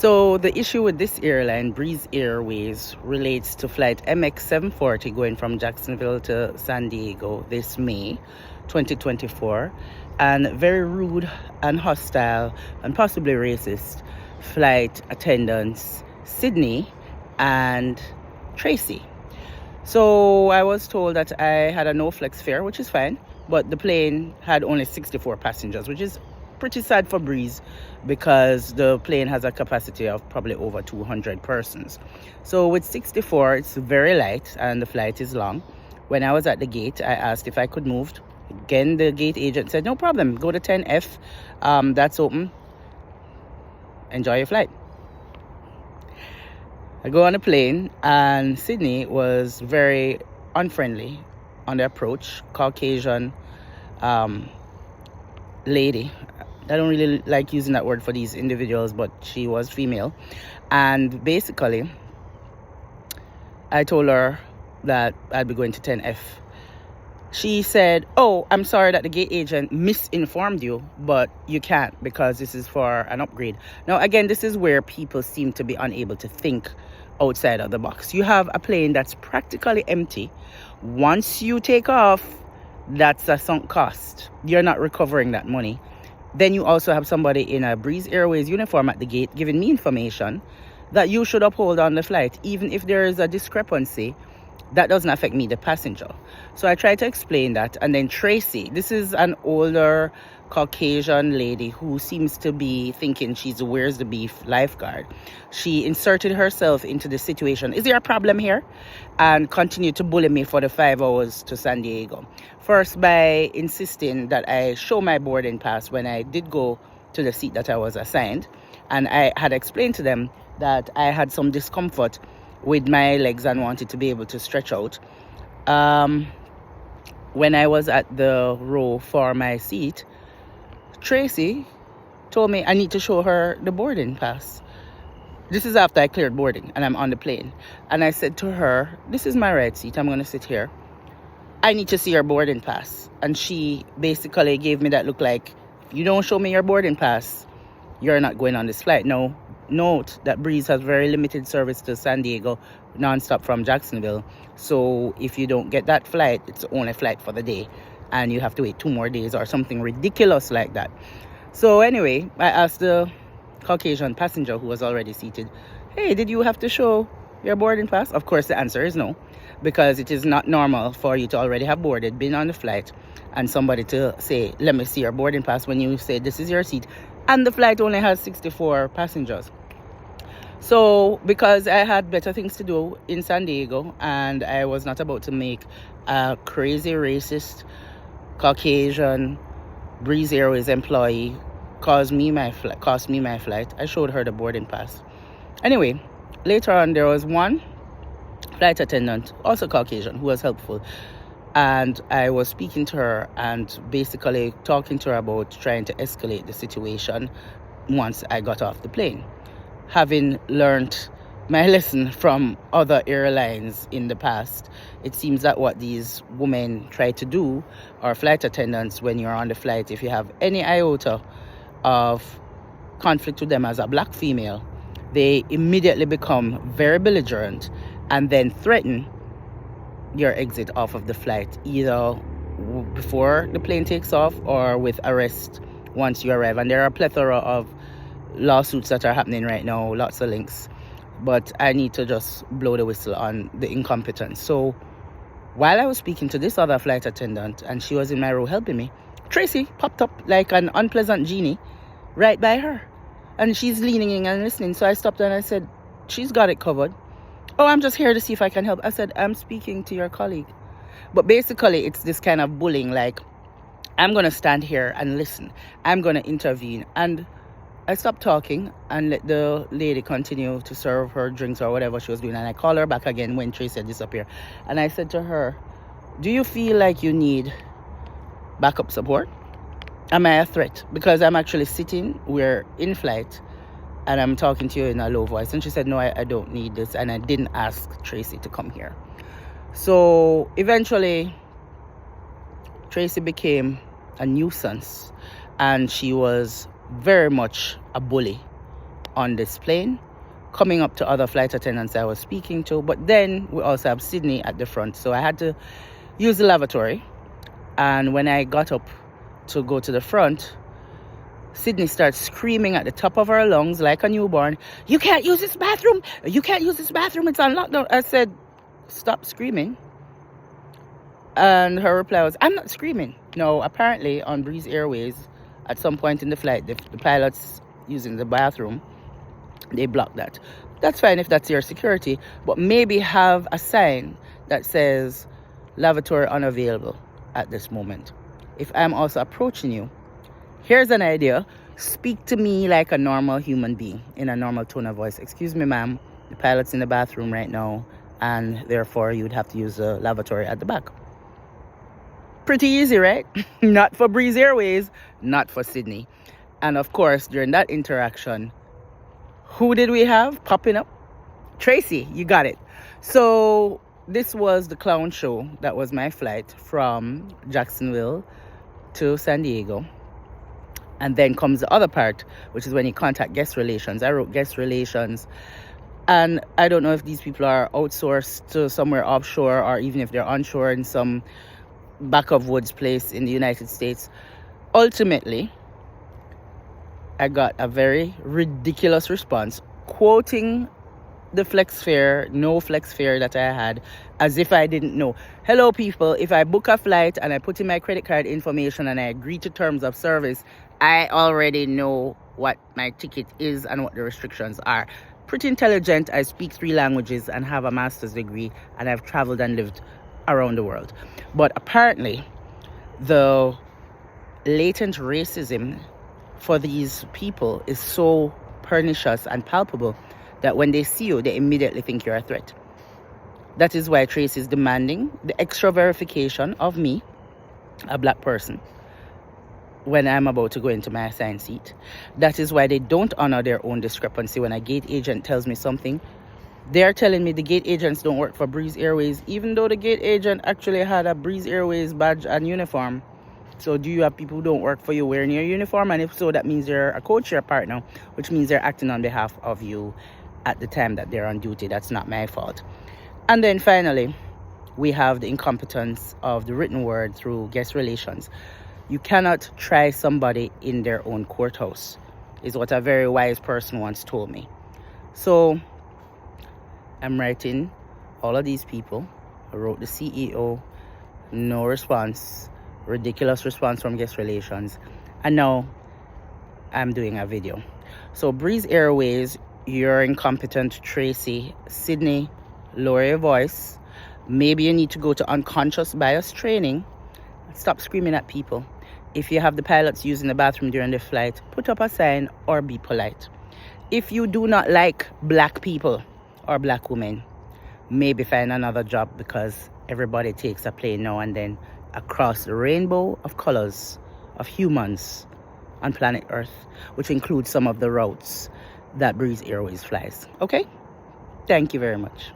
So the issue with this airline, Breeze Airways, relates to flight MX740 going from Jacksonville to San Diego this May 2024, and very rude and hostile and possibly racist flight attendants Sydney and Tracy. So I was told that I had a no flex fare, which is fine, but the plane had only 64 passengers, which is pretty sad for Breeze because the plane has a capacity of probably over 200 persons. So with 64, it's very light and the flight is long. When I was at the gate, I asked if I could move. Again, the gate agent said, no problem, go to 10F, that's open. Enjoy your flight. I go on a plane and Sydney was very unfriendly on the approach. Caucasian lady. I don't really like using that word for these individuals, but she was female. And basically, I told her that I'd be going to 10F. She said, oh, I'm sorry that the gate agent misinformed you, but you can't because this is for an upgrade. Now, again, this is where people seem to be unable to think outside of the box. You have a plane that's practically empty. Once you take off, that's a sunk cost. You're not recovering that money. Then you also have somebody in a Breeze Airways uniform at the gate giving me information that you should uphold on the flight, even if there is a discrepancy. That doesn't affect me, the passenger. So I tried to explain that. And then Tracy, this is an older Caucasian lady who seems to be thinking she's Where's the Beef lifeguard. She inserted herself into the situation. Is there a problem here? And continued to bully me for the 5 hours to San Diego. First by insisting that I show my boarding pass when I did go to the seat that I was assigned. And I had explained to them that I had some discomfort with my legs and wanted to be able to stretch out. When I was at the row for my seat, Tracy told me I need to show her the boarding pass. This is after I cleared boarding and I'm on the plane. And I said to her, this is my right seat. I'm going to sit here. I need to see your boarding pass. And she basically gave me that look like, if you don't show me your boarding pass, you're not going on this flight. Now, note that Breeze has very limited service to San Diego, non-stop from Jacksonville. So if you don't get that flight, it's the only flight for the day. And you have to wait 2 more days or something ridiculous like that. So anyway, I asked the Caucasian passenger who was already seated, hey, did you have to show your boarding pass? Of course, the answer is no, because it is not normal for you to already have boarded, been on the flight, and somebody to say, let me see your boarding pass when you say this is your seat. And the flight only has 64 passengers. So because I had better things to do in San Diego and I was not about to make a crazy racist Caucasian Breeze Airways employee cost me my flight, I showed her the boarding pass. Anyway, later on there was one flight attendant, also Caucasian, who was helpful. And I was speaking to her and basically talking to her about trying to escalate the situation once I got off the plane. Having learned my lesson from other airlines in the past, it seems that what these women try to do, or flight attendants, when you're on the flight, if you have any iota of conflict with them as a black female, they immediately become very belligerent and then threaten your exit off of the flight, either before the plane takes off or with arrest once you arrive. And there are a plethora of lawsuits that are happening right now, lots of links, but I need to just blow the whistle on the incompetence. So while I was speaking to this other flight attendant and she was in my row helping me, Tracy popped up like an unpleasant genie right by her, and she's leaning in and listening. So I stopped and I said, she's got it covered. Oh, I'm just here to see if I can help. I said, I'm speaking to your colleague. But basically, it's this kind of bullying, like, I'm going to stand here and listen. I'm going to intervene. And I stopped talking and let the lady continue to serve her drinks or whatever she was doing. And I called her back again when Tracy had disappeared. And I said to her, do you feel like you need backup support? Am I a threat? Because I'm actually sitting, we're in flight, and I'm talking to you in a low voice. And she said, no, I don't need this. And I didn't ask Tracy to come here. So eventually, Tracy became a nuisance. And she was very much a bully on this plane, coming up to other flight attendants I was speaking to. But then we also have Sydney at the front. So I had to use the lavatory. And when I got up to go to the front, Sydney starts screaming at the top of her lungs like a newborn, "You can't use this bathroom! You can't use this bathroom! It's on lockdown." I said, "Stop screaming." And her reply was, "I'm not screaming." No, apparently on Breeze Airways, at some point in the flight, the pilots using the bathroom, they blocked that. That's fine if that's your security, but maybe have a sign that says lavatory unavailable at this moment. If I'm also approaching you, here's an idea. Speak to me like a normal human being in a normal tone of voice. "Excuse me, ma'am, the pilot's in the bathroom right now, and therefore you'd have to use the lavatory at the back." Pretty easy, right? Not for Breeze Airways, not for Sydney. And of course, during that interaction, who did we have popping up? Tracy, you got it. So this was the clown show. That was my flight from Jacksonville to San Diego. And then comes the other part, which is when you contact guest relations. I wrote guest relations. And I don't know if these people are outsourced to somewhere offshore or even if they're onshore in some back of woods place in the United States. Ultimately, I got a very ridiculous response quoting the flex fare, no flex fare that I had, as if I didn't know. "Hello people, if I book a flight and I put in my credit card information and I agree to terms of service, I already know what my ticket is and what the restrictions are. Pretty intelligent. I speak 3 languages and have a master's degree, and I've traveled and lived around the world." But apparently the latent racism for these people is so pernicious and palpable that when they see you, they immediately think you're a threat. That is why Tracy is demanding the extra verification of me, a black person, when I'm about to go into my assigned seat. That is why they don't honor their own discrepancy. When a gate agent tells me something, they're telling me the gate agents don't work for Breeze Airways, even though the gate agent actually had a Breeze Airways badge and uniform. So do you have people who don't work for you wearing your uniform? And if so, that means they're a codeshare partner, which means they're acting on behalf of you at the time that they're on duty. That's not my fault. And then finally, we have the incompetence of the written word through guest relations. You cannot try somebody in their own courthouse, is what a very wise person once told me. So I'm writing all of these people. I wrote the CEO, no response, ridiculous response from guest relations, and now I'm doing a video. So Breeze Airways, you're incompetent. Tracy, Sydney, lower your voice. Maybe you need to go to unconscious bias training. Stop screaming at people. If you have the pilots using the bathroom during the flight, put up a sign or be polite. If you do not like black people or black women, maybe find another job, because everybody takes a plane now and then across the rainbow of colors of humans on planet Earth, which includes some of the routes that Breeze Airways flies. Okay? Thank you very much.